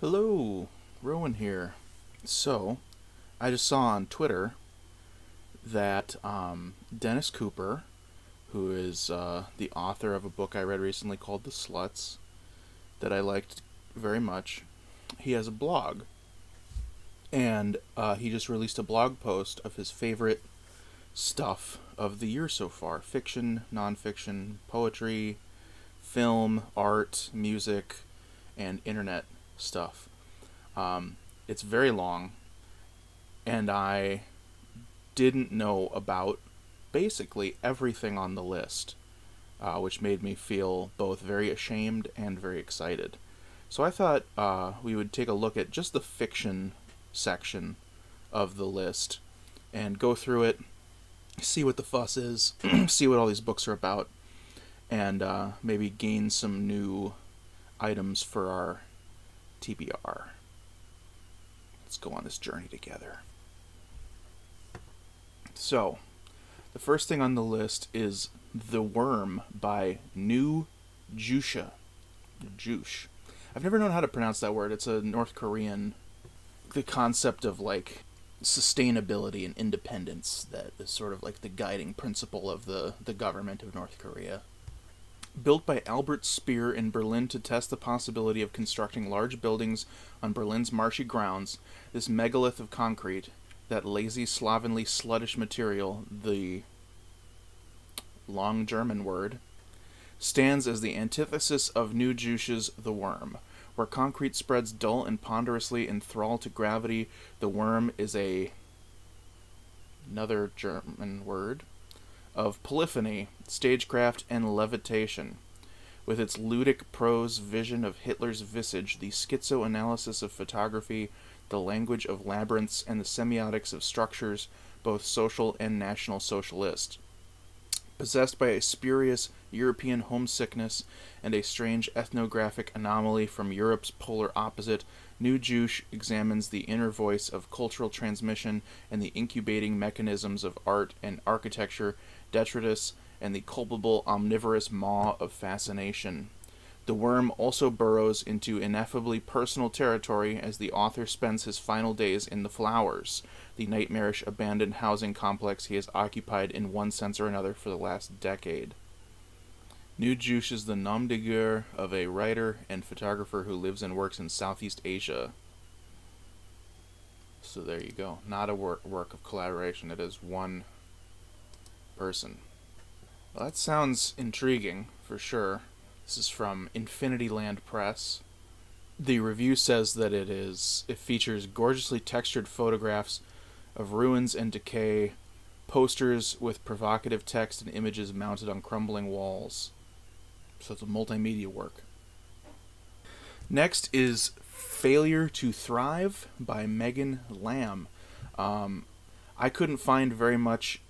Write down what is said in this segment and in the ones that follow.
Hello, Rowan here. So, I just saw on Twitter that Dennis Cooper, who is the author of a book I read recently called The Sluts, that I liked very much, he has a blog. And he just released a blog post of his favorite stuff of the year so far. Fiction, nonfiction, poetry, film, art, music, and internet stuff. It's very long, and I didn't know about basically everything on the list, which made me feel both very ashamed and very excited. So I thought we would take a look at just the fiction section of the list and go through it, see what the fuss is, see what all these books are about, and maybe gain some new items for our TBR. Let's go on this journey together. So, the first thing on the list is The Worm by Nicou. Juche. I've never known how to pronounce that word. It's a North Korean, the concept of like sustainability and independence that is sort of like the guiding principle of the government of North Korea. Built by Albert Speer in Berlin to test the possibility of constructing large buildings on Berlin's marshy grounds, this megalith of concrete, that lazy, slovenly, sluttish material, the long German word, stands as the antithesis of Nicou Juche's The Worm. Where concrete spreads dull and ponderously in thrall to gravity, the worm is another German word of polyphony, stagecraft, and levitation. With its ludic prose vision of Hitler's visage, the schizoanalysis of photography, the language of labyrinths, and the semiotics of structures, both social and national socialist. Possessed by a spurious European homesickness and a strange ethnographic anomaly from Europe's polar opposite, Nicou Juche examines the inner voice of cultural transmission and the incubating mechanisms of art and architecture, detritus, and the culpable omnivorous maw of fascination. The worm also burrows into ineffably personal territory as the author spends his final days in the Flowers, the nightmarish abandoned housing complex he has occupied in one sense or another for the last decade. Nicou Juche is the nom de guerre of a writer and photographer who lives and works in Southeast Asia. So there you go. Not a work of collaboration. It is one person. Well, that sounds intriguing, for sure. This is from Infinity Land Press. The review says that it features gorgeously textured photographs of ruins and decay, posters with provocative text and images mounted on crumbling walls. So it's a multimedia work. Next is Failure to Thrive by Meghan Lamb. I couldn't find very much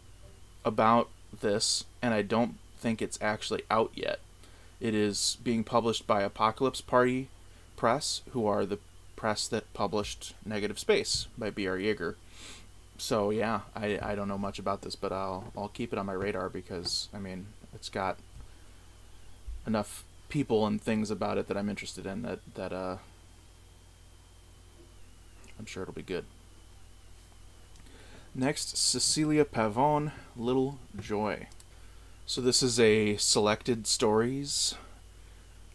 about this, and I don't think it's actually out yet. It is being published by Apocalypse Party Press, who are the press that published Negative Space by B.R. Yeager. So yeah, I don't know much about this, but I'll keep it on my radar because, I mean, it's got enough people and things about it that I'm interested in that I'm sure it'll be good. Next, Cecilia Pavón, Little Joy. So this is a selected stories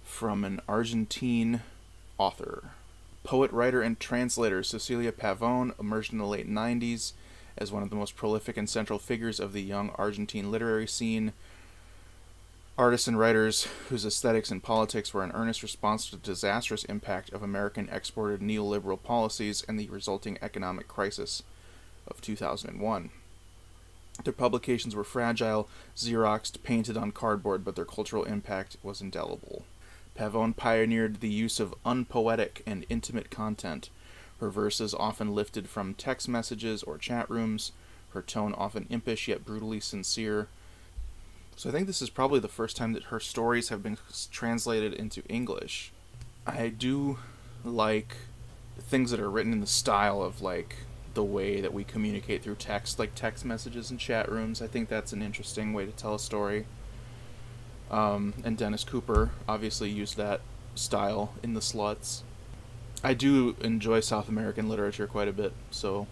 from an Argentine author. Poet, writer, and translator Cecilia Pavón emerged in the late 90s as one of the most prolific and central figures of the young Argentine literary scene. Artists and writers whose aesthetics and politics were an earnest response to the disastrous impact of American exported neoliberal policies and the resulting economic crisis of 2001. Their publications were fragile, Xeroxed, painted on cardboard, but their cultural impact was indelible. Pavón pioneered the use of unpoetic and intimate content, her verses often lifted from text messages or chat rooms, her tone often impish yet brutally sincere. So I think this is probably the first time that her stories have been translated into English. I do like things that are written in the style of like the way that we communicate through text, like text messages and chat rooms. I think that's an interesting way to tell a story. And Dennis Cooper obviously used that style in The Sluts. I do enjoy South American literature quite a bit, so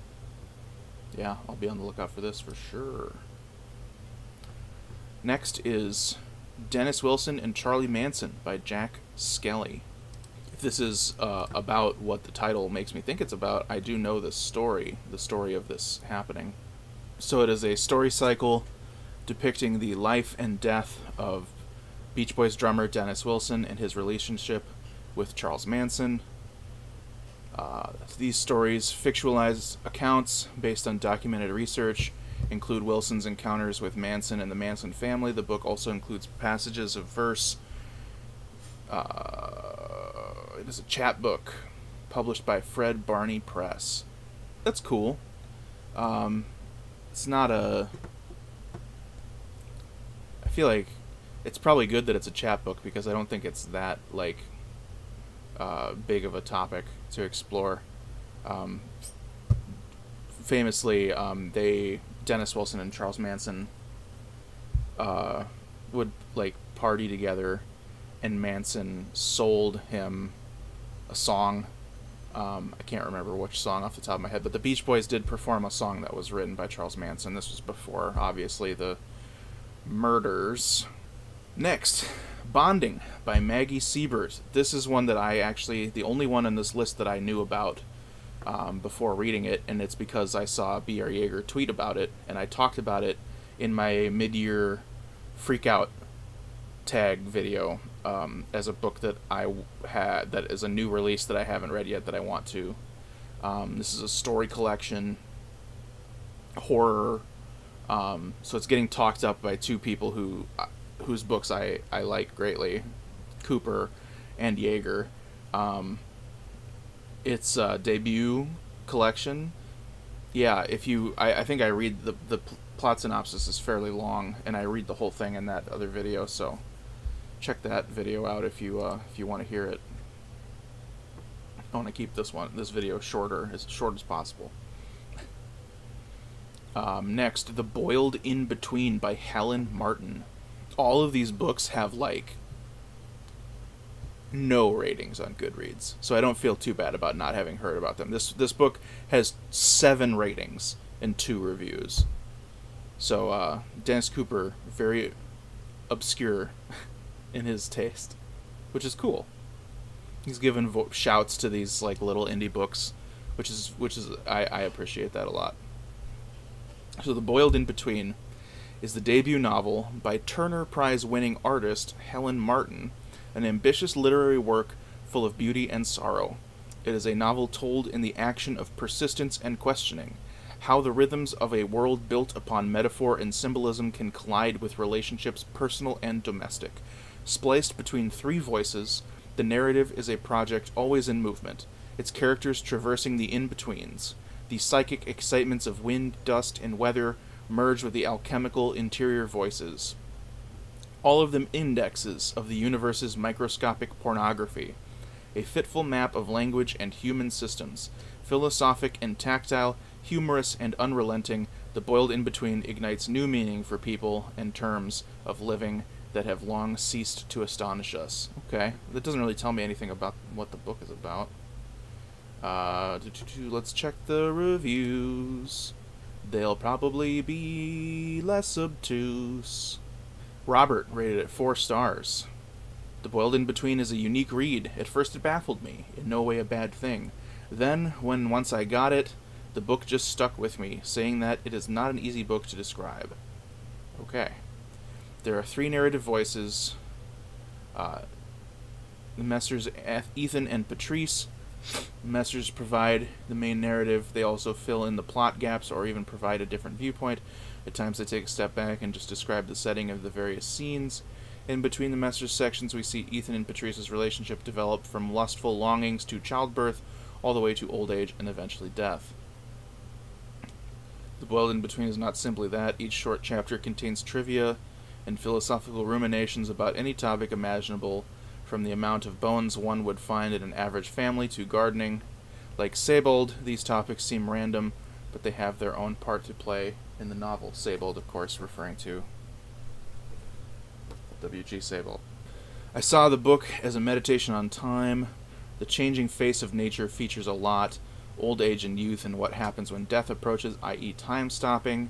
yeah, I'll be on the lookout for this for sure. Next is Dennis Wilson and Charlie Manson by Jack Skelley. If this is about what the title makes me think it's about, I do know this story, the story of this happening. So it is a story cycle depicting the life and death of Beach Boys drummer Dennis Wilson and his relationship with Charles Manson. These stories, fictionalized accounts based on documented research, include Wilson's encounters with Manson and the Manson family. The book also includes passages of verse. It is a chapbook published by Fred Barney Press. That's cool. It's not a... I feel like it's probably good that it's a chapbook because I don't think it's that, like, big of a topic to explore. Famously, Dennis Wilson and Charles Manson would, like, party together, and Manson sold him a song. I can't remember which song off the top of my head, but the Beach Boys did perform a song that was written by Charles Manson. This was before, obviously, the murders. Next, Bonding by Maggie Siebert. This is one that I actually, the only one on this list that I knew about before reading it, and it's because I saw B.R. Yeager tweet about it, and I talked about it in my mid-year freak-out tag video as a book that I had, that is a new release that I haven't read yet that I want to. This is a story collection, horror, so it's getting talked up by two people whose books I like greatly, Cooper and Yeager. It's a debut collection. Yeah, I think I read the plot synopsis is fairly long, and I read the whole thing in that other video, so check that video out if you want to hear it. I want to keep this video shorter, as short as possible. Next, The Boiled In Between by Helen Martin. All of these books have, like, no ratings on Goodreads, so I don't feel too bad about not having heard about them. This book has 7 ratings and 2 reviews. So Dennis Cooper, very obscure in his taste, which is cool. He's given shouts to these, like, little indie books, which is I appreciate that a lot. So The Boiled In Between is the debut novel by Turner Prize-winning artist Helen Martin, an ambitious literary work full of beauty and sorrow. It is a novel told in the action of persistence and questioning, how the rhythms of a world built upon metaphor and symbolism can collide with relationships personal and domestic. Spliced between 3 voices, the narrative is a project always in movement, its characters traversing the in-betweens. The psychic excitements of wind, dust, and weather merge with the alchemical interior voices. All of them indexes of the universe's microscopic pornography, a fitful map of language and human systems, philosophic and tactile, humorous and unrelenting. The Boiled In Between ignites new meaning for people and terms of living that have long ceased to astonish us. Okay, that doesn't really tell me anything about what the book is about. Let's check the reviews. They'll probably be less obtuse. Robert rated it 4 stars. The Boiled In Between is a unique read. At first it baffled me, in no way a bad thing. Then, when once I got it, the book just stuck with me, saying that it is not an easy book to describe. Okay. There are 3 narrative voices. The Messrs. Ethan and Patrice. The Messrs. Provide the main narrative. They also fill in the plot gaps or even provide a different viewpoint. At times they take a step back and just describe the setting of the various scenes. In between the Messrs. Sections, we see Ethan and Patrice's relationship develop from lustful longings to childbirth, all the way to old age and eventually death. The Boiled In Between is not simply that. Each short chapter contains trivia and philosophical ruminations about any topic imaginable, from the amount of bones one would find in an average family to gardening. Like Sebald, these topics seem random, but they have their own part to play in the novel. Sebald, of course, referring to W.G. Sebald. I saw the book as a meditation on time, The changing face of nature features a lot. Old age and youth and what happens when death approaches, i.e. time stopping.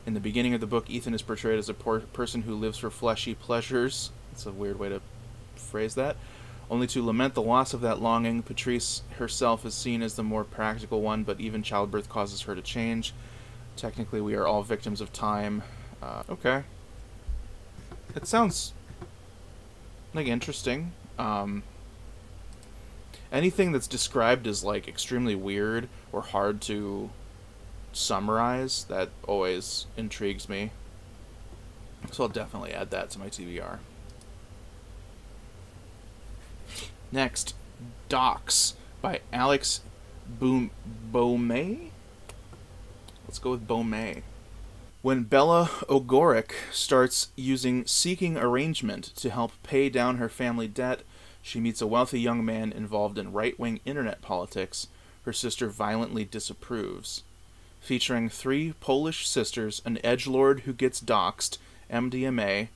In the beginning of the book, Ethan is portrayed as a person who lives for fleshy pleasures. It's a weird way to phrase that. Only to lament the loss of that longing. Patrice herself is seen as the more practical one, but even childbirth causes her to change. Technically, we are all victims of time. Okay. It sounds like interesting. Anything that's described as like extremely weird or hard to summarize, that always intrigues me. So I'll definitely add that to my TBR. Next, Docs by Alex Beaumais? Let's go with Beaumais. When Bella Ogoric starts using seeking arrangement to help pay down her family debt, she meets a wealthy young man involved in right-wing internet politics. Her sister violently disapproves. Featuring 3 Polish sisters, an edgelord who gets doxed, MDMA,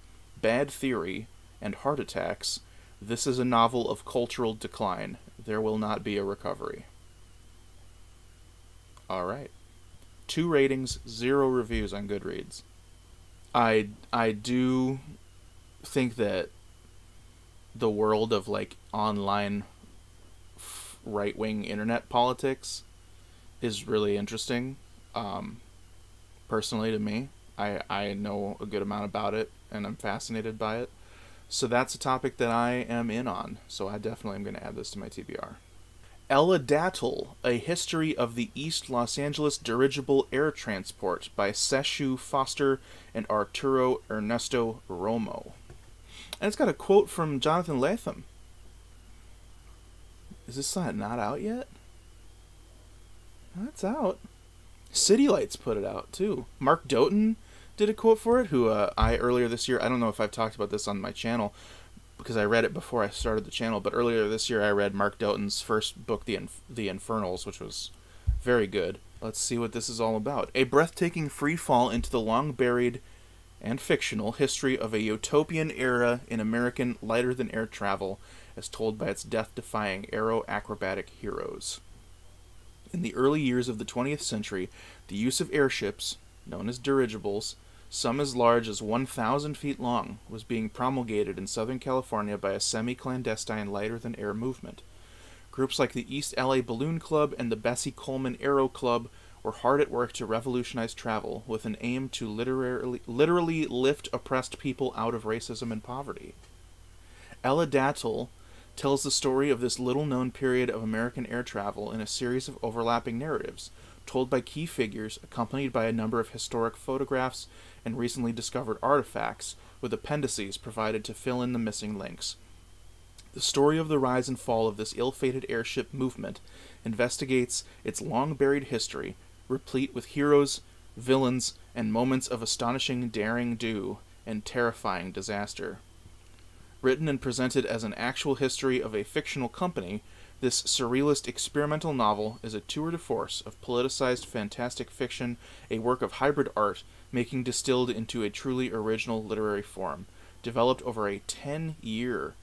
bad theory, and heart attacks, this is a novel of cultural decline. There will not be a recovery. Alright. 2 ratings, 0 reviews on Goodreads. I do think that the world of like online right-wing internet politics is really interesting. Personally, to me, I know a good amount about it and I'm fascinated by it. So that's a topic that I am in on. So I definitely am going to add this to my TBR. ELADATL, A History of the East Los Angeles Dirigible Air Transport by Sesshu Foster and Arturo Ernesto Romo. And it's got a quote from Jonathan Latham. Is this not out yet? No, it's out. City Lights put it out, too. Mark Doughton did a quote for it, who I earlier this year, I don't know if I've talked about this on my channel, because I read it before I started the channel, but earlier this year I read Mark Doughton's first book, The Infernals, which was very good. Let's see what this is all about. A breathtaking free fall into the long-buried and fictional history of a utopian era in American lighter-than-air travel, as told by its death-defying aero-acrobatic heroes. In the early years of the 20th century, the use of airships, known as dirigibles, some as large as 1,000 feet long, was being promulgated in Southern California by a semi-clandestine lighter-than-air movement. Groups like the East LA Balloon Club and the Bessie Coleman Aero Club were hard at work to revolutionize travel, with an aim to literally lift oppressed people out of racism and poverty. ELADATL tells the story of this little-known period of American air travel in a series of overlapping narratives, told by key figures, accompanied by a number of historic photographs and recently discovered artifacts, with appendices provided to fill in the missing links. The story of the rise and fall of this ill-fated airship movement investigates its long-buried history, replete with heroes, villains, and moments of astonishing daring-do and terrifying disaster. Written and presented as an actual history of a fictional company, this surrealist experimental novel is a tour de force of politicized fantastic fiction, a work of hybrid art, making distilled into a truly original literary form, developed over a 10-year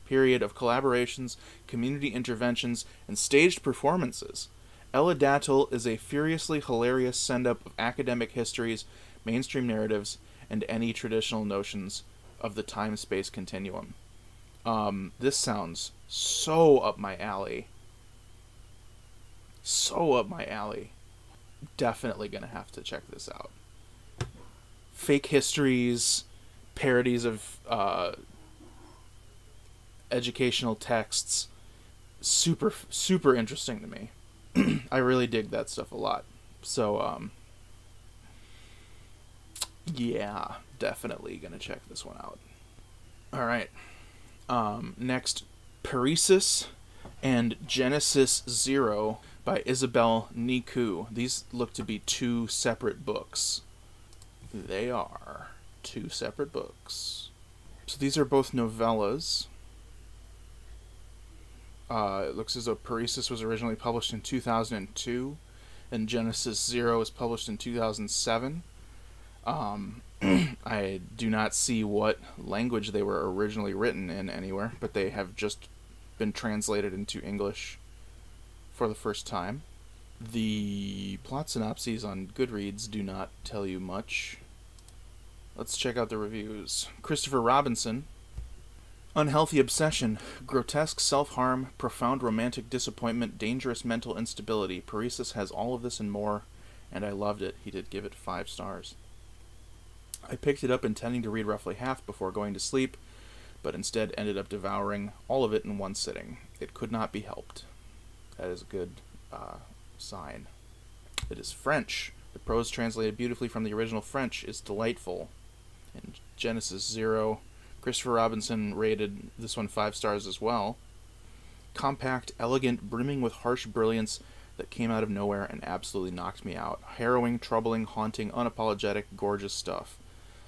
period of collaborations, community interventions, and staged performances. ELADATL is a furiously hilarious send-up of academic histories, mainstream narratives, and any traditional notions of the time-space continuum. This sounds so up my alley. So up my alley. Definitely gonna have to check this out. Fake histories, parodies of educational texts. Super, super interesting to me. I really dig that stuff a lot. So, yeah, definitely gonna check this one out. Alright. Next, Paresis and Genesis Zero by Isabelle Nicou. These look to be 2 separate books. They are 2 separate books. So these are both novellas. It looks as though Paresis was originally published in 2002, and Genesis Zero was published in 2007. I do not see what language they were originally written in anywhere, but they have just been translated into English for the first time. The plot synopses on Goodreads do not tell you much. Let's check out the reviews. Christopher Robinson. Unhealthy obsession, grotesque self-harm, profound romantic disappointment, dangerous mental instability. Paresis has all of this and more, and I loved it. He did give it 5 stars. I picked it up intending to read roughly half before going to sleep, but instead ended up devouring all of it in one sitting. It could not be helped. That is a good sign. It is French. The prose translated beautifully from the original French is delightful. In Genesis 0, Christopher Robinson rated this one 5 stars as well. Compact, elegant, brimming with harsh brilliance that came out of nowhere and absolutely knocked me out. Harrowing, troubling, haunting, unapologetic, gorgeous stuff.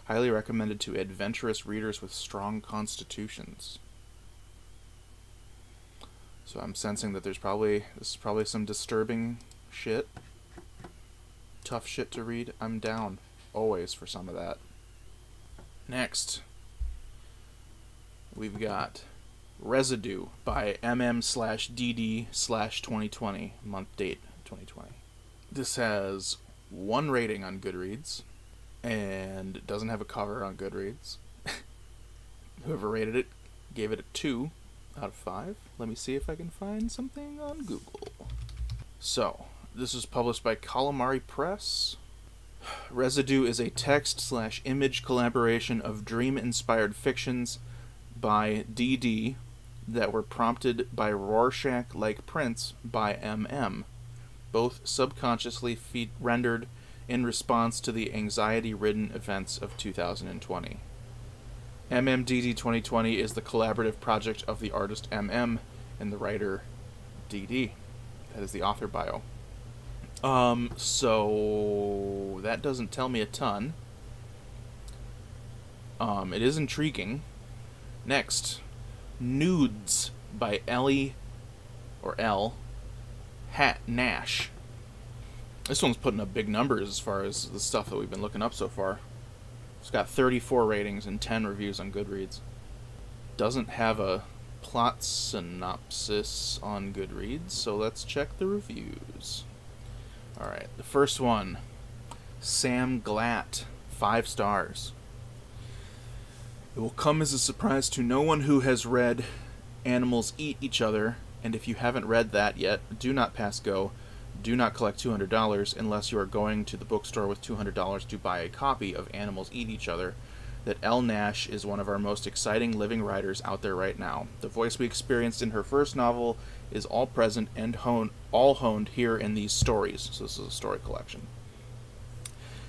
Highly recommended to adventurous readers with strong constitutions. So I'm sensing that this is probably some disturbing shit. Tough shit to read. I'm down always for some of that. Next, we've got Residue by MM/DD/2020, month date 2020. This has 1 rating on Goodreads, and it doesn't have a cover on Goodreads. Whoever rated it gave it a 2 out of 5. Let me see if I can find something on Google. So, this was published by Calamari Press. Residue is a text/image collaboration of dream-inspired fictions by DD that were prompted by Rorschach-like prints by MM, both subconsciously rendered in response to the anxiety-ridden events of 2020. MMDD 2020 is the collaborative project of the artist MM and the writer DD. That is the author bio. So that doesn't tell me a ton. It is intriguing. Next, Nudes by Elle Nash. This one's putting up big numbers as far as the stuff that we've been looking up so far. It's got 34 ratings and 10 reviews on Goodreads. Doesn't have a plot synopsis on Goodreads, so let's check the reviews. Alright, the first one, Sam Glatt, 5 stars. It will come as a surprise to no one who has read Animals Eat Each Other, and if you haven't read that yet, do not pass go. Do not collect $200 unless you are going to the bookstore with $200 to buy a copy of Animals Eat Each Other. That Elle Nash is one of our most exciting living writers out there right now. The voice we experienced in her first novel is all present and all honed here in these stories. So this is a story collection.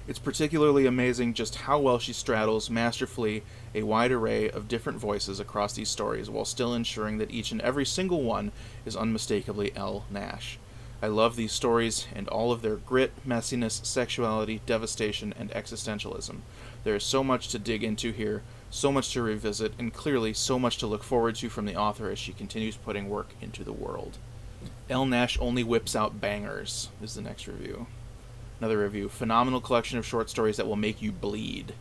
It's particularly amazing just how well she straddles masterfully a wide array of different voices across these stories while still ensuring that each and every single one is unmistakably Elle Nash. I love these stories and all of their grit, messiness, sexuality, devastation, and existentialism. There is so much to dig into here, so much to revisit, and clearly so much to look forward to from the author as she continues putting work into the world. Elle Nash only whips out bangers, is the next review. Another review, phenomenal collection of short stories that will make you bleed.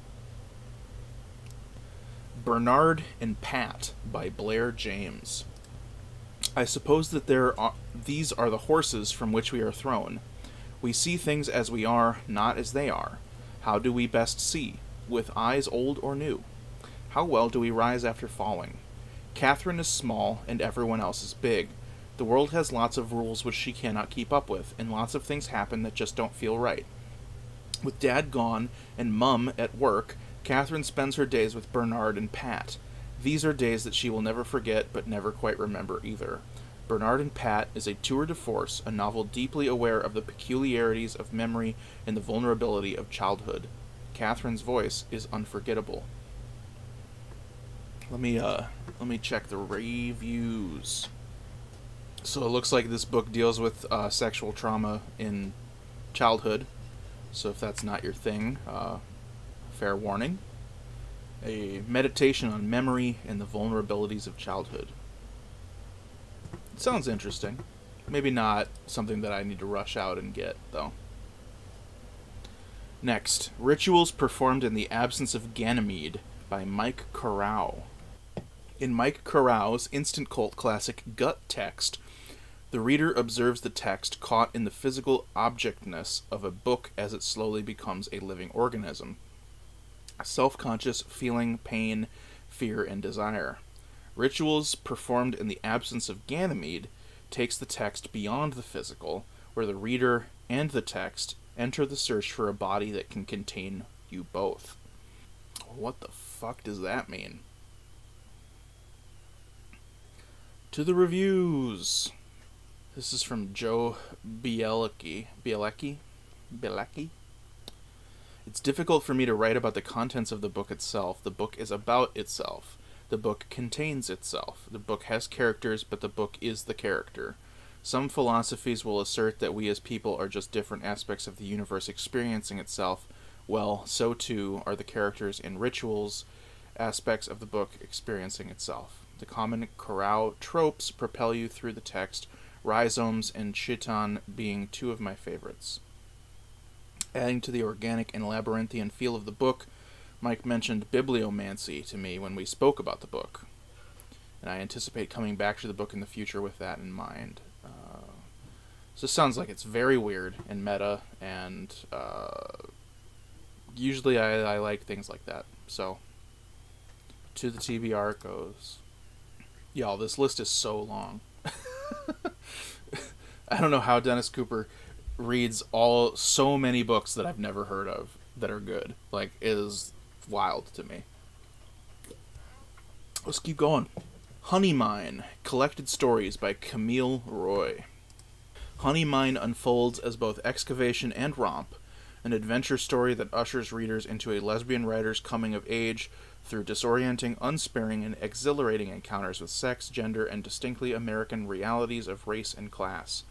Bernard and Pat by Blair James. I suppose that these are the horses from which we are thrown. We see things as we are, not as they are. How do we best see? With eyes old or new? How well do we rise after falling? Catherine is small, and everyone else is big. The world has lots of rules which she cannot keep up with, and lots of things happen that just don't feel right. With Dad gone and Mum at work, Catherine spends her days with Bernard and Pat. These are days that she will never forget, but never quite remember either. Bernard and Pat is a tour de force, a novel deeply aware of the peculiarities of memory and the vulnerability of childhood. Catherine's voice is unforgettable. Let me check the reviews. So it looks like this book deals with sexual trauma in childhood. So if that's not your thing, fair warning. A meditation on memory and the vulnerabilities of childhood. It sounds interesting. Maybe not something that I need to rush out and get, though. Next, Rituals Performed in the Absence of Ganymede by Mike Corral. In Mike Corral's instant cult classic Gut Text, the reader observes the text caught in the physical objectness of a book as it slowly becomes a living organism. Self-conscious, feeling pain, fear, and desire. Rituals performed in the absence of Ganymede takes the text beyond the physical, where the reader and the text enter the search for a body that can contain you both. What the fuck does that mean? To the reviews. This is from Joe Bielecki. It's difficult for me to write about the contents of the book itself. The book is about itself. The book contains itself. The book has characters, but the book is the character. Some philosophies will assert that we as people are just different aspects of the universe experiencing itself. Well, so too are the characters and rituals aspects of the book experiencing itself. The common chorale tropes propel you through the text, rhizomes and chiton being two of my favorites. Adding to the organic and labyrinthian feel of the book, Mike mentioned bibliomancy to me when we spoke about the book, and I anticipate coming back to the book in the future with that in mind. So this sounds like it's very weird and meta, and usually I like things like that. So, to the TBR it goes. Y'all, this list is so long. I don't know how Dennis Cooper reads so many books that I've never heard of that are good. Like, it is wild to me. Let's keep going. Honey Mine, Collected Stories by Camille Roy. Honey Mine unfolds as both excavation and romp, an adventure story that ushers readers into a lesbian writer's coming of age through disorienting, unsparing, and exhilarating encounters with sex, gender, and distinctly American realities of race and class.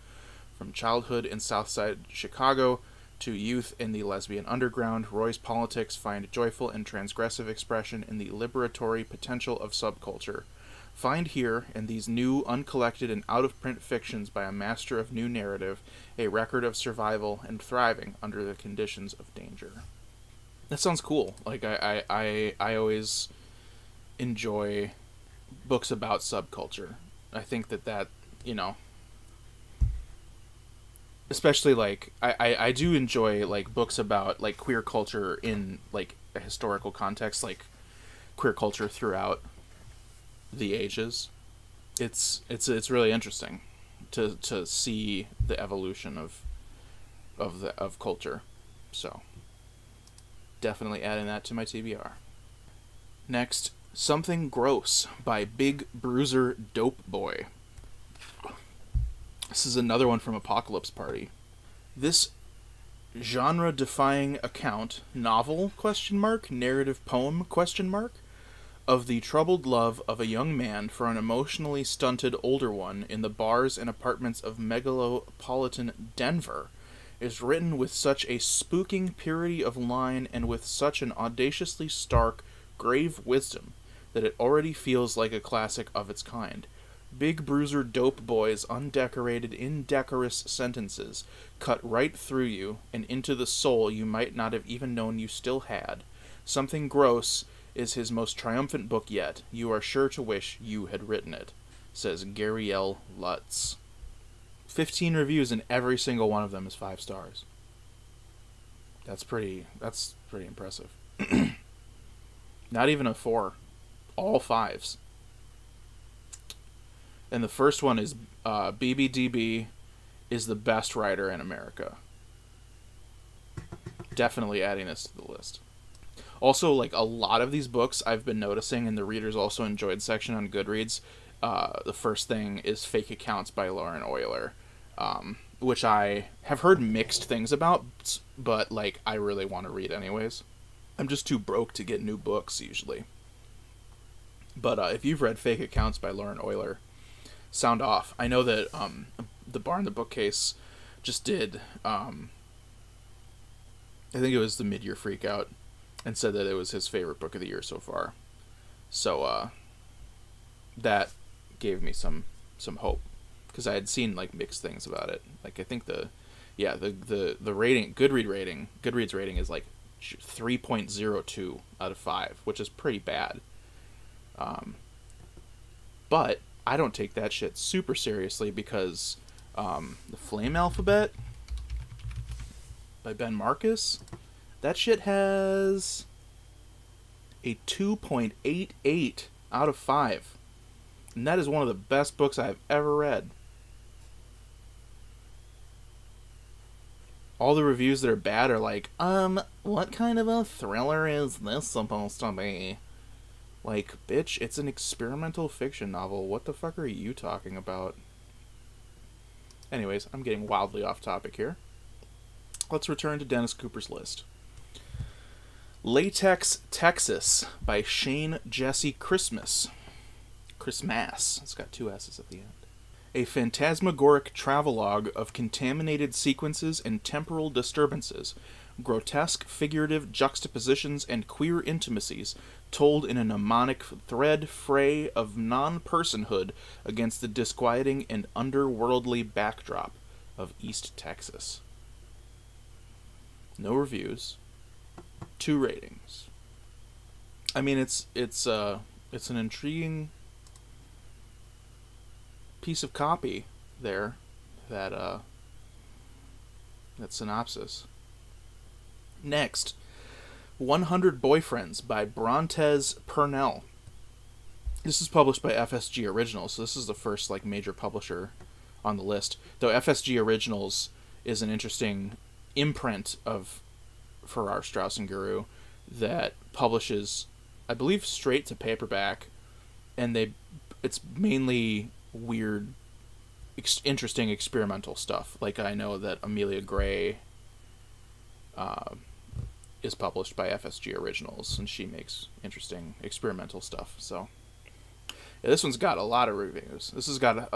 From childhood in Southside Chicago to youth in the lesbian underground, Roy's politics find joyful and transgressive expression in the liberatory potential of subculture. Find here, in these new, uncollected, and out-of-print fictions by a master of new narrative, a record of survival and thriving under the conditions of danger. That sounds cool. Like, I always enjoy books about subculture. I think that, you know, especially, like, I do enjoy, like, books about, like, queer culture in, like, a historical context, like, queer culture throughout the ages. It's really interesting to see the evolution of culture. So, definitely adding that to my TBR. Next, Something Gross by Big Bruiser Dope Boy. This is another one from Apocalypse Party. This genre-defying account, novel, narrative poem, of the troubled love of a young man for an emotionally stunted older one in the bars and apartments of megalopolitan Denver is written with such a spooking purity of line and with such an audaciously stark, grave wisdom that it already feels like a classic of its kind. Big Bruiser Dope Boy's undecorated, indecorous sentences cut right through you and into the soul you might not have even known you still had. Something Gross is his most triumphant book yet. You are sure to wish you had written it, says Gabrielle Lutz. 15 reviews and every single one of them is 5 stars. That's pretty impressive. Not even a 4. All 5s. And the first one is BBDB is the best writer in America. Definitely adding this to the list. Also, like, a lot of these books I've been noticing in the Readers Also Enjoyed section on Goodreads, the first thing is Fake Accounts by Lauren Euler, which I have heard mixed things about, but, like, I really want to read anyways. I'm just too broke to get new books, usually. But if you've read Fake Accounts by Lauren Euler, sound off. I know that the Bar in the Bookcase just did, I think it was the Mid-Year Freakout, and said that it was his favorite book of the year so far. So, that gave me some hope, because I had seen, like, mixed things about it. Like, I think the rating, Goodreads rating is, like, 3.02 out of 5, which is pretty bad. But I don't take that shit super seriously because the Flame Alphabet by Ben Marcus, that shit has a 2.88 out of 5. And that is one of the best books I've ever read. All the reviews that are bad are like, what kind of a thriller is this supposed to be? Like, bitch, it's an experimental fiction novel. What the fuck are you talking about? Anyways, I'm getting wildly off topic here. Let's return to Dennis Cooper's list. Latex Texas by Shane Jesse Christmas. Christmas. It's got 2 S's at the end. A phantasmagoric travelogue of contaminated sequences and temporal disturbances, grotesque figurative juxtapositions and queer intimacies, told in a mnemonic thread fray of non-personhood against the disquieting and underworldly backdrop of East Texas. No reviews. 2 ratings. I mean, it's an intriguing piece of copy there, that synopsis. Next, 100 Boyfriends by Brontes Purnell. This is published by Fsg Originals, so this is the first like major publisher on the list. Though Fsg Originals is an interesting imprint of Farrar, Straus and Giroux that publishes, I believe, straight to paperback, and it's mainly weird, interesting experimental stuff. Like, I know that Amelia Gray is published by Fsg Originals, and she makes interesting experimental stuff. So yeah, this one's got a lot of reviews. This has got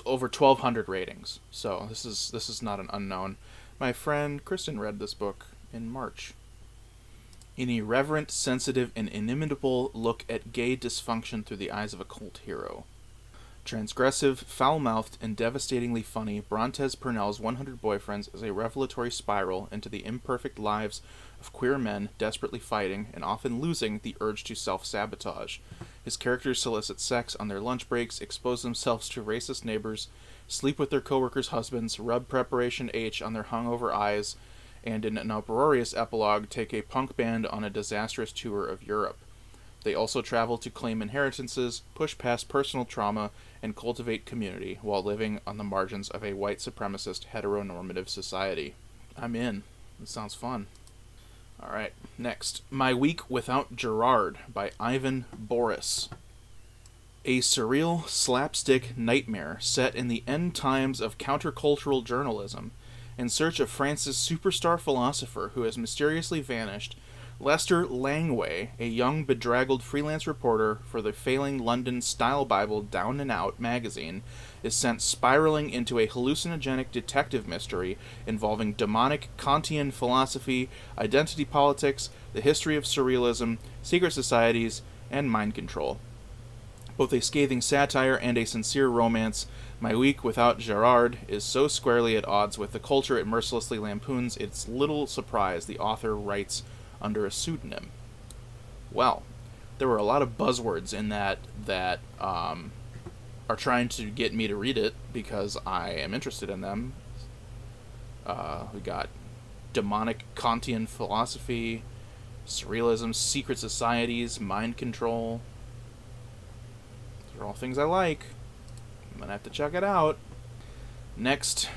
over 1,200 ratings. So this is not an unknown. My friend Kristen read this book in March. An irreverent, sensitive, and inimitable look at gay dysfunction through the eyes of a cult hero. Transgressive, foul-mouthed, and devastatingly funny, Brontes Purnell's 100 Boyfriends is a revelatory spiral into the imperfect lives of queer men desperately fighting and often losing the urge to self-sabotage. His characters solicit sex on their lunch breaks, expose themselves to racist neighbors, sleep with their coworkers' husbands, rub Preparation H on their hungover eyes, and in an uproarious epilogue take a punk band on a disastrous tour of Europe. They also travel to claim inheritances, push past personal trauma, and cultivate community while living on the margins of a white supremacist heteronormative society. I'm in. This sounds fun. Alright, next. My Week Without Gerard by Ivan Boris. A surreal, slapstick nightmare set in the end times of countercultural journalism. In search of France's superstar philosopher who has mysteriously vanished, Lester Langway, a young bedraggled freelance reporter for the failing London style Bible Down and Out magazine, is sent spiraling into a hallucinogenic detective mystery involving demonic Kantian philosophy, identity politics, the history of surrealism, secret societies, and mind control. Both a scathing satire and a sincere romance, My Week Without Gerard is so squarely at odds with the culture it mercilessly lampoons, it's little surprise the author writes under a pseudonym. Well, there were a lot of buzzwords in that are trying to get me to read it because I am interested in them. We got demonic Kantian philosophy, surrealism, secret societies, mind control. These are all things I like. I'm gonna have to check it out. Next,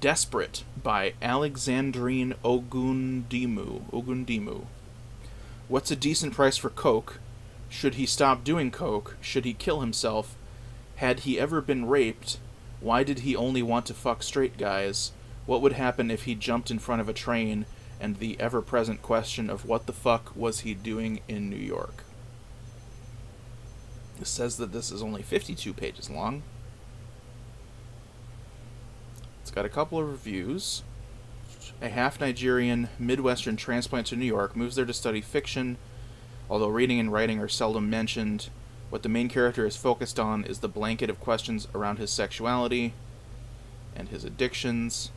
Desperate by Alexandrine Ogundimu. What's a decent price for coke? Should he stop doing coke? Should he kill himself? Had he ever been raped? Why did he only want to fuck straight guys? What would happen if he jumped in front of a train? And the ever-present question of what the fuck was he doing in New York? It says that this is only 52 pages long. It's got a couple of reviews. A half-Nigerian Midwestern transplant to New York moves there to study fiction. Although reading and writing are seldom mentioned, what the main character is focused on is the blanket of questions around his sexuality and his addictions.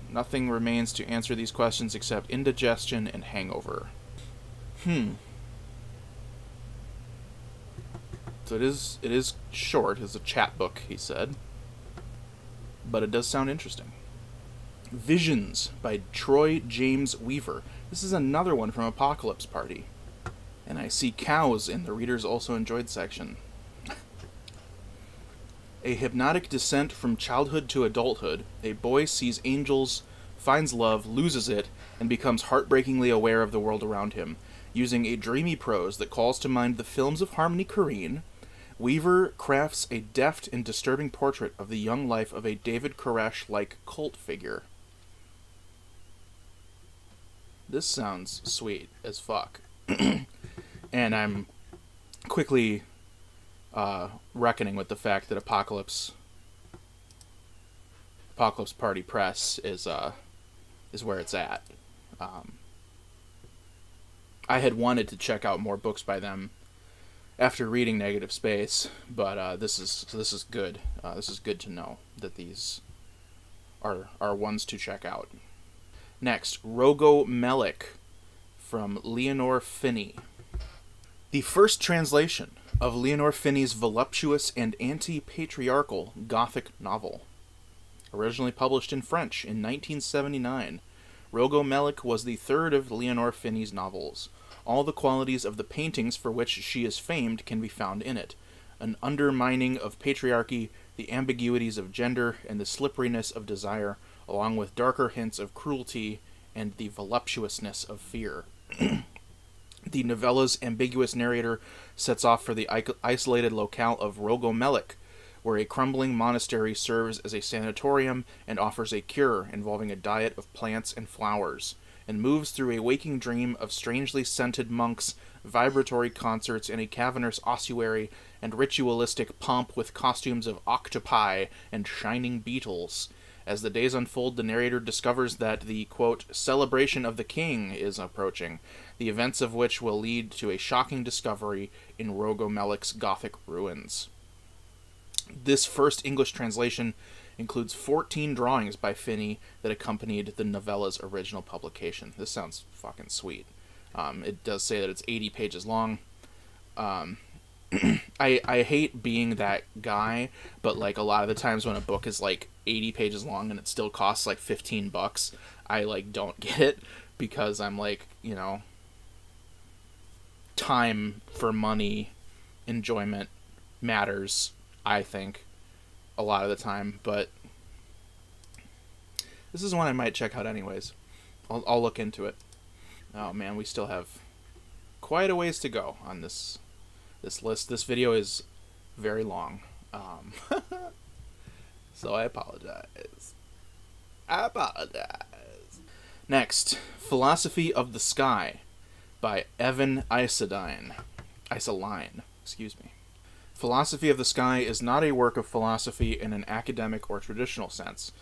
Nothing remains to answer these questions except indigestion and hangover. So it is short. It's a chapbook, he said. But it does sound interesting. Visions by Troy James Weaver. This is another one from Apocalypse Party. And I see cows in the readers also enjoyed section. A hypnotic descent from childhood to adulthood. A boy sees angels, finds love, loses it, and becomes heartbreakingly aware of the world around him. Using a dreamy prose that calls to mind the films of Harmony Korine, Weaver crafts a deft and disturbing portrait of the young life of a David Koresh-like cult figure. This sounds sweet as fuck. And I'm quickly reckoning with the fact that Apocalypse Party Press is where it's at. I had wanted to check out more books by them after reading Negative Space, but this is good. This is good to know that these are ones to check out. Next, Rogo Melik from Leonore Finney. The first translation of Leonore Finney's voluptuous and anti-patriarchal Gothic novel. Originally published in French in 1979, Rogo Melik was the third of Leonore Finney's novels. All the qualities of the paintings for which she is famed can be found in it. An undermining of patriarchy, the ambiguities of gender, and the slipperiness of desire, along with darker hints of cruelty and the voluptuousness of fear. The novella's ambiguous narrator sets off for the isolated locale of Rogo Melik, where a crumbling monastery serves as a sanatorium and offers a cure involving a diet of plants and flowers, and moves through a waking dream of strangely scented monks, vibratory concerts in a cavernous ossuary, and ritualistic pomp with costumes of octopi and shining beetles. As the days unfold, the narrator discovers that the, quote, celebration of the king is approaching, the events of which will lead to a shocking discovery in Rogo Melik's Gothic ruins. This first English translation includes 14 drawings by Finney that accompanied the novella's original publication. This sounds fucking sweet. It does say that it's 80 pages long. I hate being that guy, but like a lot of the times when a book is like 80 pages long and it still costs like $15, I like don't get it, because I'm like, you know, time for money, enjoyment matters, I think, a lot of the time, but this is one I might check out anyways. I'll look into it. Oh man, we still have quite a ways to go on this list. This video is very long, so I apologize. Next, Philosophy of the Sky by Evan Isoline. Excuse me. Philosophy of the Sky is not a work of philosophy in an academic or traditional sense.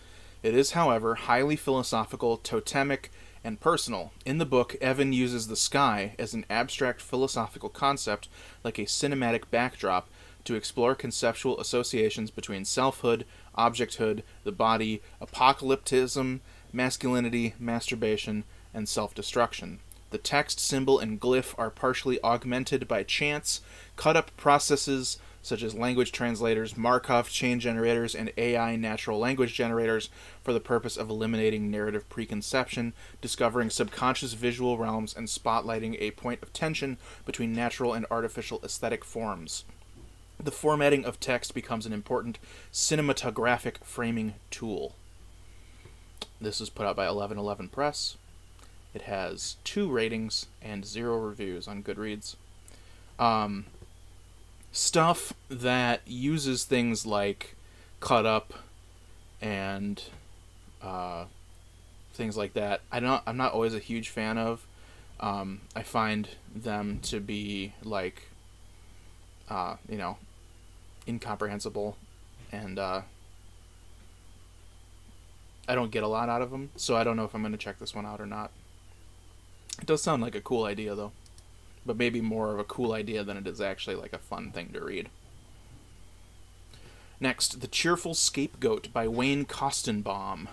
It is, however, highly philosophical, totemic, and personal. In the book, Evan uses the sky as an abstract philosophical concept, like a cinematic backdrop, to explore conceptual associations between selfhood, objecthood, the body, apocalypticism, masculinity, masturbation, and self-destruction. The text, symbol, and glyph are partially augmented by chants, cut-up processes such as language translators, Markov chain generators, and AI natural language generators for the purpose of eliminating narrative preconception, discovering subconscious visual realms, and spotlighting a point of tension between natural and artificial aesthetic forms. The formatting of text becomes an important cinematographic framing tool. This is put out by 1111 Press. It has 2 ratings and 0 reviews on Goodreads. Stuff that uses things like cut up and things like that, I'm not always a huge fan of. I find them to be like you know, incomprehensible, and I don't get a lot out of them, so I don't know if I'm going to check this one out or not. It does sound like a cool idea, though. But maybe more of a cool idea than it is actually like a fun thing to read. Next, The Cheerful Scapegoat by Wayne Kostenbaum.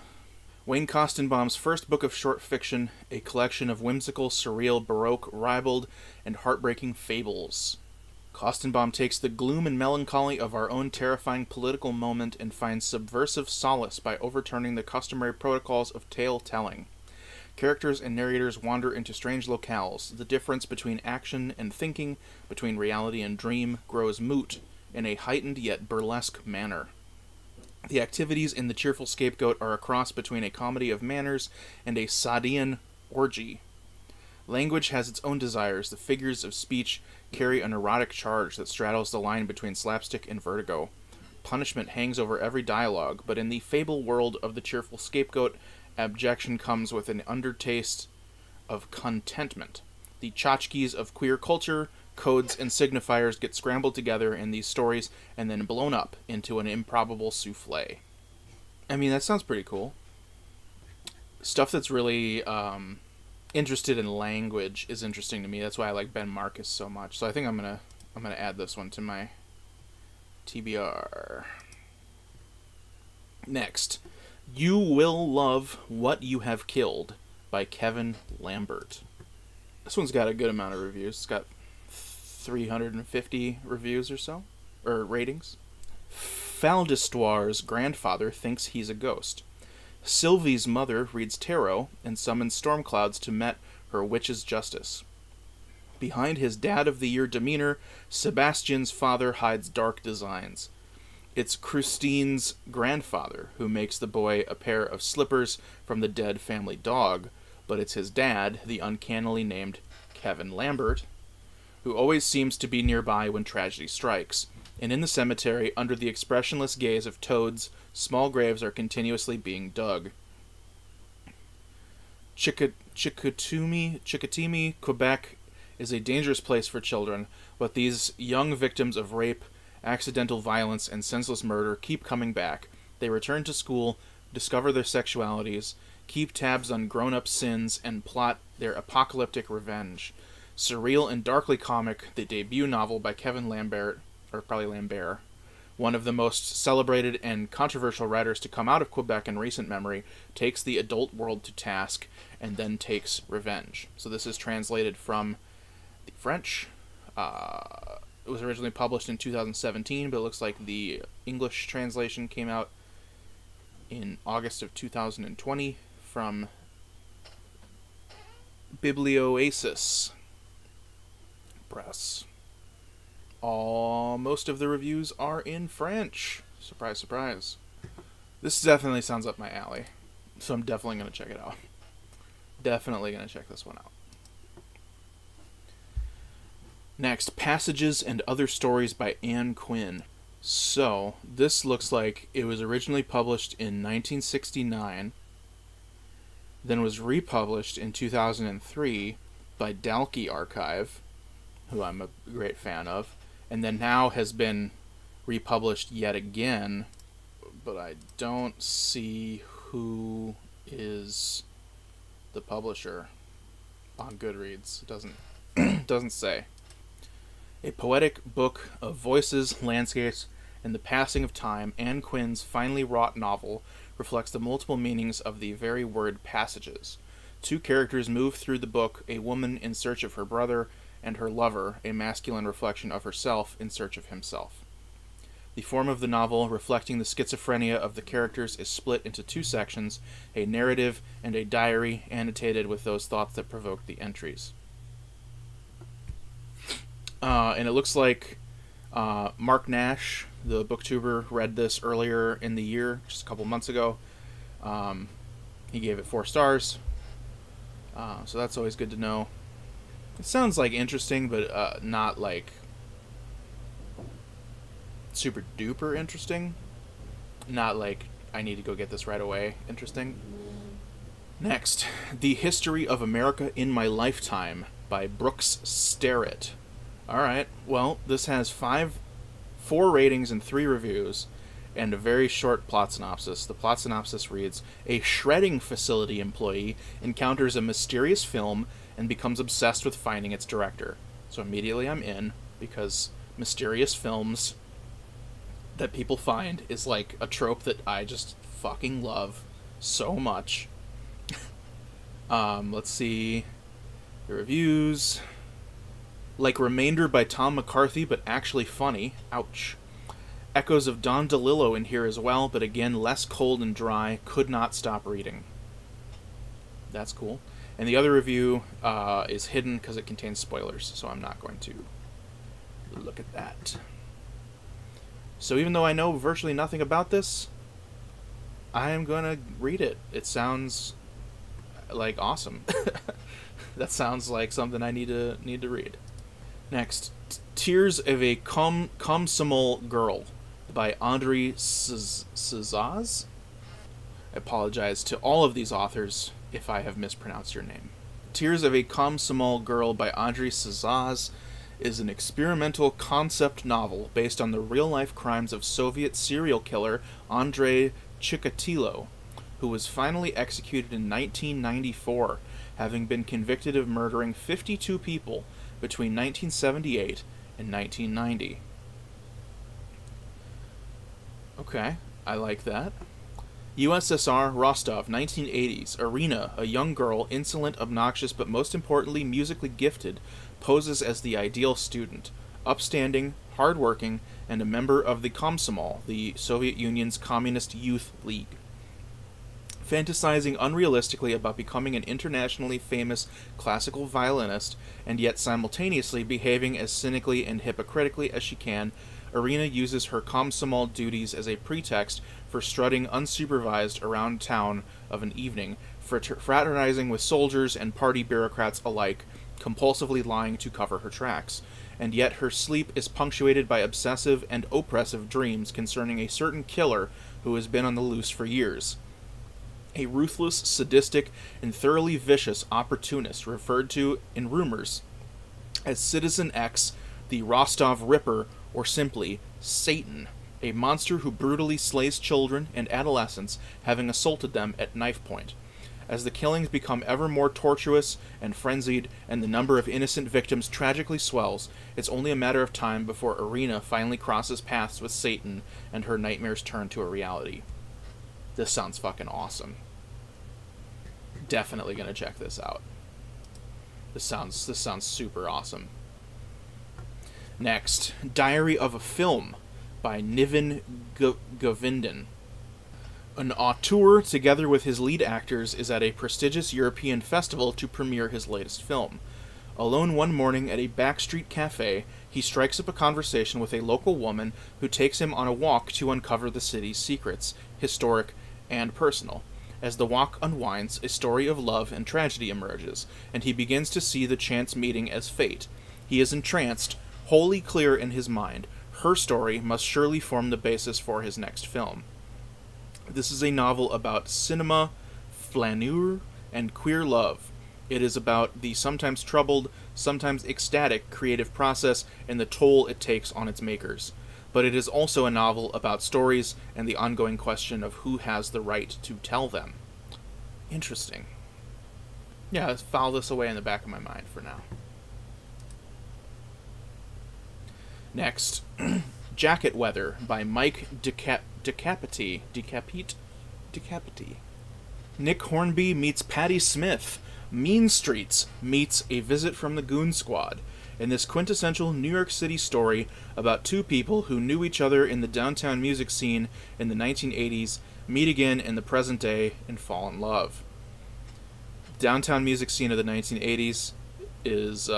Wayne Kostenbaum's first book of short fiction, a collection of whimsical, surreal, baroque, ribald, and heartbreaking fables. Kostenbaum takes the gloom and melancholy of our own terrifying political moment and finds subversive solace by overturning the customary protocols of tale-telling. Characters and narrators wander into strange locales. The difference between action and thinking, between reality and dream, grows moot in a heightened yet burlesque manner. The activities in The Cheerful Scapegoat are a cross between a comedy of manners and a Sadian orgy. Language has its own desires. The figures of speech carry an erotic charge that straddles the line between slapstick and vertigo. Punishment hangs over every dialogue, but in the fable world of The Cheerful Scapegoat, abjection comes with an undertaste of contentment. The tchotchkes of queer culture, codes, and signifiers get scrambled together in these stories and then blown up into an improbable souffle. I mean, that sounds pretty cool. Stuff that's really interested in language is interesting to me. That's why I like Ben Marcus so much. So I think I'm gonna add this one to my TBR. Next, You Will Love What You Have Killed by Kevin Lambert. This one's got a good amount of reviews. It's got 350 reviews or so, or ratings. Faldistoire's grandfather thinks he's a ghost. Sylvie's mother reads tarot and summons storm clouds to met her witch's justice. Behind his Dad of the Year demeanor, Sebastian's father hides dark designs. It's Christine's grandfather who makes the boy a pair of slippers from the dead family dog, but it's his dad, the uncannily named Kevin Lambert, who always seems to be nearby when tragedy strikes. And in the cemetery, under the expressionless gaze of toads, small graves are continuously being dug. Chicoutimi, Quebec is a dangerous place for children, but these young victims of rape, accidental violence, and senseless murder keep coming back. They return to school, discover their sexualities, keep tabs on grown-up sins, and plot their apocalyptic revenge. Surreal and darkly comic, the debut novel by Kevin Lambert, or probably Lambert, one of the most celebrated and controversial writers to come out of Quebec in recent memory, takes the adult world to task and then takes revenge. So this is translated from the French. It was originally published in 2017, but it looks like the English translation came out in August of 2020 from Biblioasis Press. Most of the reviews are in French. Surprise, surprise. This definitely sounds up my alley, so I'm definitely going to check it out. Definitely going to check this one out. Next, Passages and Other Stories by Anne Quinn. So, this looks like it was originally published in 1969, then was republished in 2003 by Dalkey Archive, who I'm a great fan of, and then now has been republished yet again, but I don't see who is the publisher on Goodreads. It doesn't say. A poetic book of voices, landscapes, and the passing of time, Anne Quinn's finely wrought novel reflects the multiple meanings of the very word passages. Two characters move through the book, a woman in search of her brother, and her lover, a masculine reflection of herself in search of himself. The form of the novel, reflecting the schizophrenia of the characters, is split into two sections, a narrative and a diary, annotated with those thoughts that provoked the entries. And it looks like Mark Nash, the booktuber, read this earlier in the year, just a couple months ago. He gave it 4 stars, so that's always good to know. It sounds like interesting, but not like super duper interesting. Not like I need to go get this right away interesting. Next, The History of America in My Lifetime by Brooks Sterrett. Alright, well, this has 4 ratings and 3 reviews, and a very short plot synopsis. The plot synopsis reads, a shredding facility employee encounters a mysterious film and becomes obsessed with finding its director. So immediately I'm in, because mysterious films that people find is like a trope that I just fucking love so much. Let's see the reviews. Like Remainder by Tom McCarthy, but actually funny. Ouch. Echoes of Don DeLillo in here as well, but again, less cold and dry. Could not stop reading. That's cool. And the other review is hidden because it contains spoilers, so I'm not going to look at that. So even though I know virtually nothing about this, I am going to read it. It sounds like awesome. That sounds like something I need to read. Next, Tears of a Komsomol Girl by Andrei Szazaz. I apologize to all of these authors if I have mispronounced your name. Tears of a Komsomol Girl by Andrei Szazaz is an experimental concept novel based on the real-life crimes of Soviet serial killer Andrei Chikatilo, who was finally executed in 1994, having been convicted of murdering 52 people between 1978 and 1990. Okay, I like that. USSR, Rostov, 1980s. Irina, a young girl, insolent, obnoxious, but most importantly musically gifted, poses as the ideal student, upstanding, hardworking, and a member of the Komsomol, the Soviet Union's Communist Youth League. Fantasizing unrealistically about becoming an internationally famous classical violinist, and yet simultaneously behaving as cynically and hypocritically as she can, Irina uses her Komsomol duties as a pretext for strutting unsupervised around town of an evening, fraternizing with soldiers and party bureaucrats alike, compulsively lying to cover her tracks. And yet her sleep is punctuated by obsessive and oppressive dreams concerning a certain killer who has been on the loose for years. A ruthless, sadistic, and thoroughly vicious opportunist referred to in rumors as Citizen X, the Rostov Ripper, or simply Satan, a monster who brutally slays children and adolescents, having assaulted them at knife point. As the killings become ever more tortuous and frenzied, and the number of innocent victims tragically swells, it's only a matter of time before Irina finally crosses paths with Satan and her nightmares turn to a reality. This sounds fucking awesome. Definitely gonna check this out. This sounds super awesome. Next, Diary of a Film by Niven Govindan. An auteur, together with his lead actors, is at a prestigious European festival to premiere his latest film. Alone one morning at a backstreet cafe, he strikes up a conversation with a local woman who takes him on a walk to uncover the city's secrets, historic and personal. As the walk unwinds, a story of love and tragedy emerges, and he begins to see the chance meeting as fate. He is entranced, wholly clear in his mind. Her story must surely form the basis for his next film. This is a novel about cinema, flaneur, and queer love. It is about the sometimes troubled, sometimes ecstatic creative process and the toll it takes on its makers. But it is also a novel about stories and the ongoing question of who has the right to tell them. Interesting. Yeah, let's file this away in the back of my mind for now. Next, Jacket Weather by Mike Decapite. Nick Hornby meets Patti Smith. Mean Streets meets A Visit from the Goon Squad. In this quintessential New York City story about two people who knew each other in the downtown music scene in the 1980s, meet again in the present day, and fall in love. Downtown music scene of the 1980s is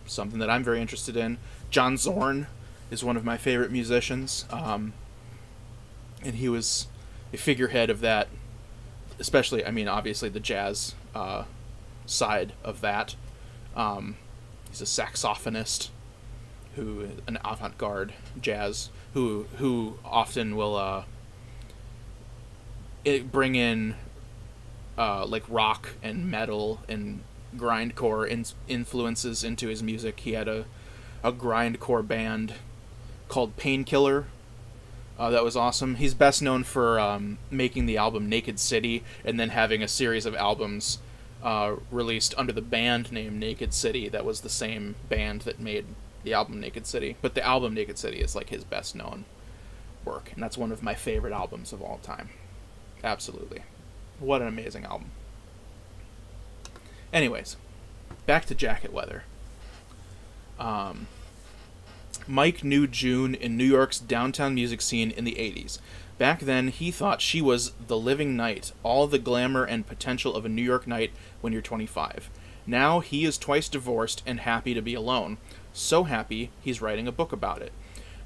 something that I'm very interested in. John Zorn is one of my favorite musicians, and he was a figurehead of that, especially, I mean, obviously the jazz side of that. He's a saxophonist, an avant-garde jazz, who often will bring in like rock and metal and grindcore influences into his music. He had a grindcore band called Painkiller that was awesome. He's best known for making the album Naked City and then having a series of albums released under the band name Naked City that was the same band that made the album Naked City. But the album Naked City is like his best known work, and that's one of my favorite albums of all time. Absolutely. What an amazing album. Anyways, back to Jacket Weather. Mike knew June in New York's downtown music scene in the 80s. Back then, he thought she was the living night, all the glamour and potential of a New York night when you're 25. Now, he is twice divorced and happy to be alone. So happy, he's writing a book about it.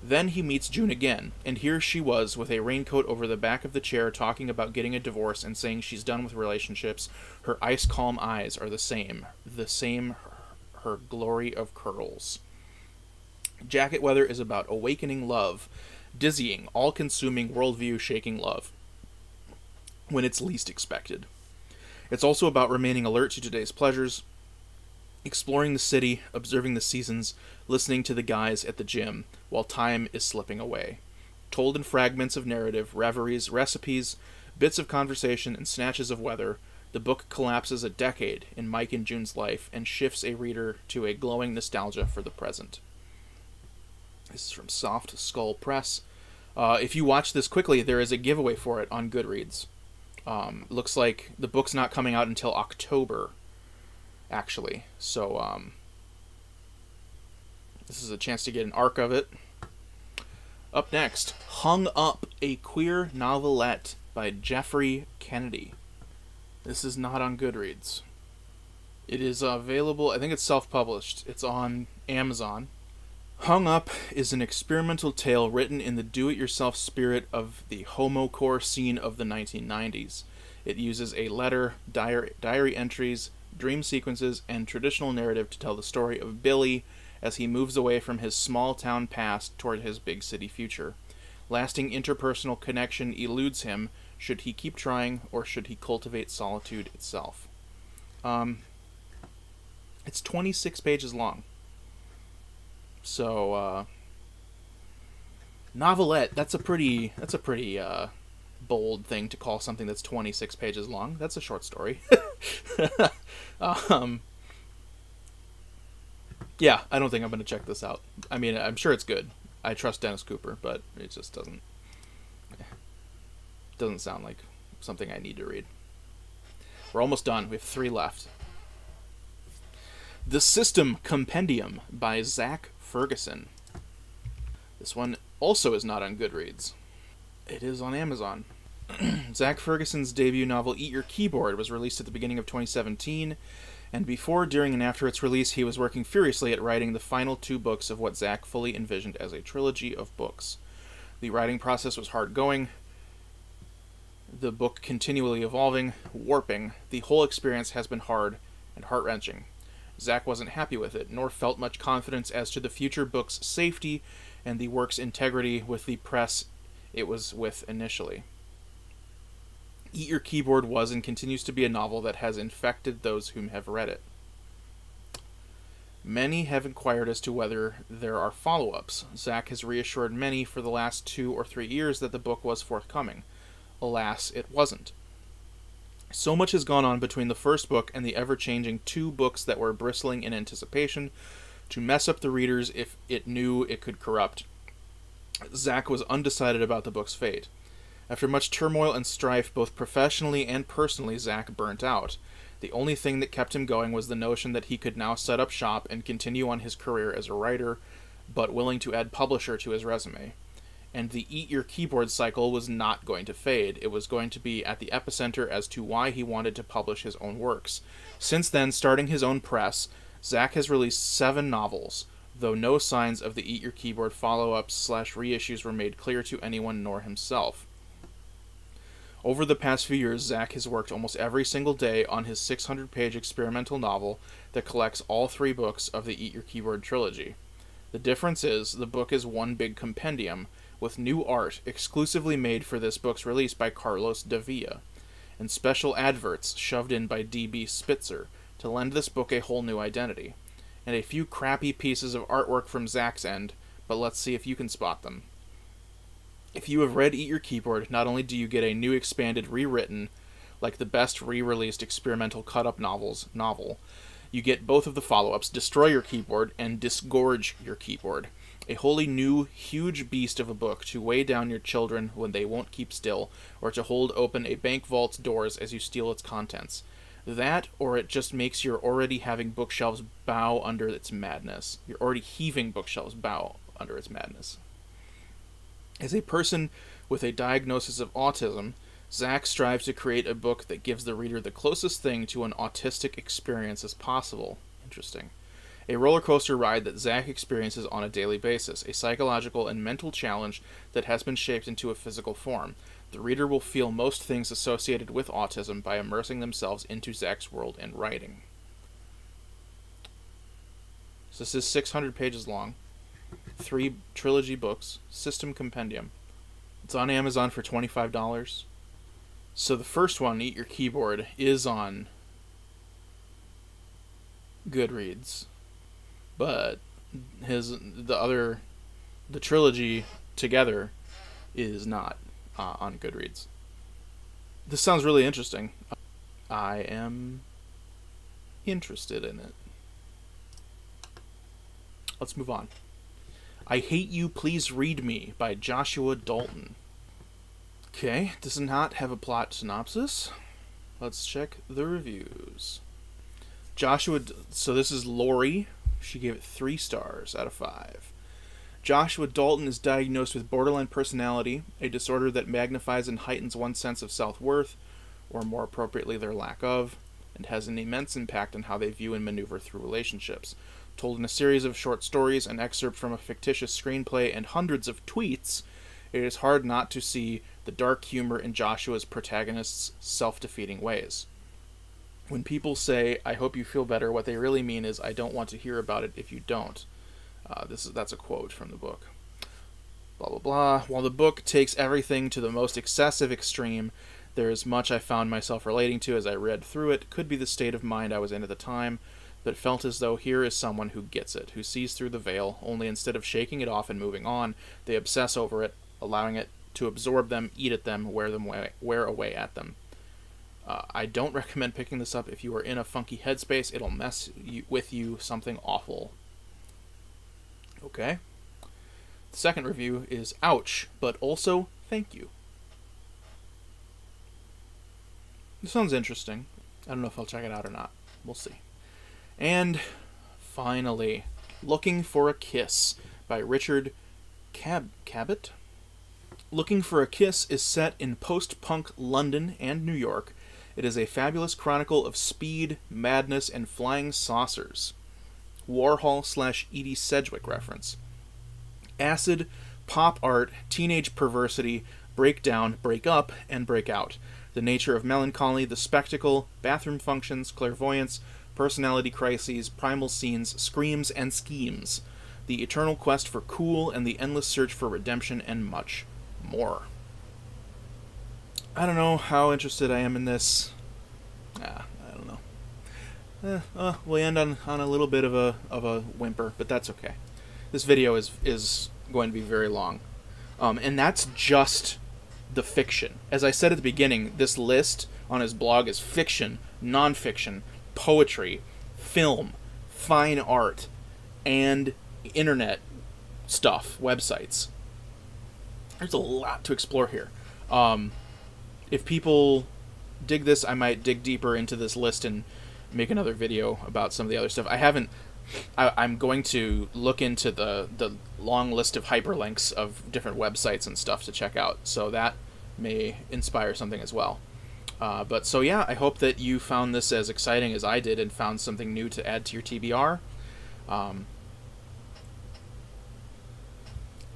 Then he meets June again, and here she was with a raincoat over the back of the chair talking about getting a divorce and saying she's done with relationships. Her ice-calm eyes are the same her glory of curls. Jacket Weather is about awakening love, dizzying, all-consuming, worldview-shaking love, when it's least expected. It's also about remaining alert to today's pleasures, exploring the city, observing the seasons, listening to the guys at the gym, while time is slipping away. Told in fragments of narrative, reveries, recipes, bits of conversation, and snatches of weather, the book collapses a decade in Mike and June's life and shifts a reader to a glowing nostalgia for the present. This is from Soft Skull Press. If you watch this quickly, there is a giveaway for it on Goodreads. Looks like the book's not coming out until October, actually. So, this is a chance to get an arc of it. Up next, Hung Up, a queer novelette by Jeffrey Kennedy. This is not on Goodreads. It is available, I think it's self-published. It's on Amazon. Hung Up is an experimental tale written in the do-it-yourself spirit of the homocore scene of the 1990s. It uses a letter, diary entries, dream sequences, and traditional narrative to tell the story of Billy as he moves away from his small-town past toward his big-city future. Lasting interpersonal connection eludes him. Should he keep trying, or should he cultivate solitude itself? It's 26 pages long. So, novelette, that's a pretty bold thing to call something that's 26 pages long. That's a short story. Yeah, I don't think I'm going to check this out. I mean, I'm sure it's good. I trust Dennis Cooper, but it just doesn't sound like something I need to read. We're almost done. We have 3 left. The System Compendium by Zach Ferguson. This one also is not on Goodreads. It is on Amazon. Zach Ferguson's debut novel Eat Your Keyboard was released at the beginning of 2017, and before, during, and after its release, he was working furiously at writing the final 2 books of what Zach fully envisioned as a trilogy of books. The writing process was hard going, the book continually evolving, warping. The whole experience has been hard and heart-wrenching. Zach wasn't happy with it, nor felt much confidence as to the future book's safety and the work's integrity with the press it was with initially. Eat Your Keyboard was and continues to be a novel that has infected those whom have read it. Many have inquired as to whether there are follow-ups. Zach has reassured many for the last 2 or 3 years that the book was forthcoming. Alas, it wasn't. So much has gone on between the first book and the ever-changing 2 books that were bristling in anticipation to mess up the readers if it knew it could corrupt. Zach was undecided about the book's fate. After much turmoil and strife, both professionally and personally, Zach burnt out. The only thing that kept him going was the notion that he could now set up shop and continue on his career as a writer, but willing to add publisher to his resume. And the Eat Your Keyboard cycle was not going to fade. It was going to be at the epicenter as to why he wanted to publish his own works. Since then, starting his own press, Zach has released 7 novels, though no signs of the Eat Your Keyboard follow-ups / reissues were made clear to anyone nor himself. Over the past few years, Zach has worked almost every single day on his 600-page experimental novel that collects all 3 books of the Eat Your Keyboard trilogy. The difference is, the book is one big compendium, with new art exclusively made for this book's release by Carlos Davia, and special adverts shoved in by D.B. Spitzer to lend this book a whole new identity, and a few crappy pieces of artwork from Zach's end, but let's see if you can spot them. If you have read Eat Your Keyboard, not only do you get a new expanded, rewritten, like the best re-released experimental cut-up novel, you get both of the follow-ups, Destroy Your Keyboard and Disgorge Your Keyboard, a wholly new, huge beast of a book to weigh down your children when they won't keep still, or to hold open a bank vault's doors as you steal its contents. That, or it just makes your already having bookshelves bow under its madness. Your already heaving bookshelves bow under its madness. As a person with a diagnosis of autism, Zach strives to create a book that gives the reader the closest thing to an autistic experience as possible. Interesting. A roller coaster ride that Zach experiences on a daily basis, a psychological and mental challenge that has been shaped into a physical form. The reader will feel most things associated with autism by immersing themselves into Zach's world and writing. So this is 600 pages long, 3 trilogy books, system compendium. It's on Amazon for $25. So the first one, Eat Your Keyboard, is on Goodreads, but the trilogy together is not on Goodreads. This sounds really interesting. I am interested in it. Let's move on. I Hate You, Please Read Me by Joshua Dalton. Okay, does not have a plot synopsis. Let's check the reviews. So this is Lori. She gave it 3 stars out of 5. Joshua Dalton is diagnosed with borderline personality, a disorder that magnifies and heightens one's sense of self-worth, or more appropriately their lack of, and has an immense impact on how they view and maneuver through relationships. Told in a series of short stories, an excerpt from a fictitious screenplay, and hundreds of tweets, it is hard not to see the dark humor in Joshua's protagonist's self-defeating ways. When people say, "I hope you feel better," what they really mean is, "I don't want to hear about it if you don't." That's a quote from the book. Blah, blah, blah. While the book takes everything to the most excessive extreme, there is much I found myself relating to as I read through it. Could be the state of mind I was in at the time, but felt as though here is someone who gets it, who sees through the veil, only instead of shaking it off and moving on, they obsess over it, allowing it to absorb them, eat at them, wear away at them. I don't recommend picking this up if you are in a funky headspace. It'll mess with you something awful. Okay. The second review is ouch, but also thank you. This sounds interesting. I don't know if I'll check it out or not. We'll see. And finally, Looking for a Kiss by Richard Cabot. Looking for a Kiss is set in post-punk London and New York. It is a fabulous chronicle of speed, madness, and flying saucers. Warhol/Edie Sedgwick reference. Acid, pop art, teenage perversity, breakdown, break up, and break out. The nature of melancholy, the spectacle, bathroom functions, clairvoyance, personality crises, primal scenes, screams, and schemes. The eternal quest for cool and the endless search for redemption and much more. I don't know how interested I am in this. I don't know. We'll end on a little bit of a whimper, but that's okay. This video is going to be very long. And that's just the fiction. As I said at the beginning, this list on his blog is fiction, nonfiction, poetry, film, fine art, and internet stuff, websites. There's a lot to explore here. If people dig this, I might dig deeper into this list and make another video about some of the other stuff. I'm going to look into the long list of hyperlinks of different websites and stuff to check out, so that may inspire something as well. But so yeah, I hope that you found this as exciting as I did and found something new to add to your TBR.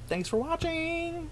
Thanks for watching!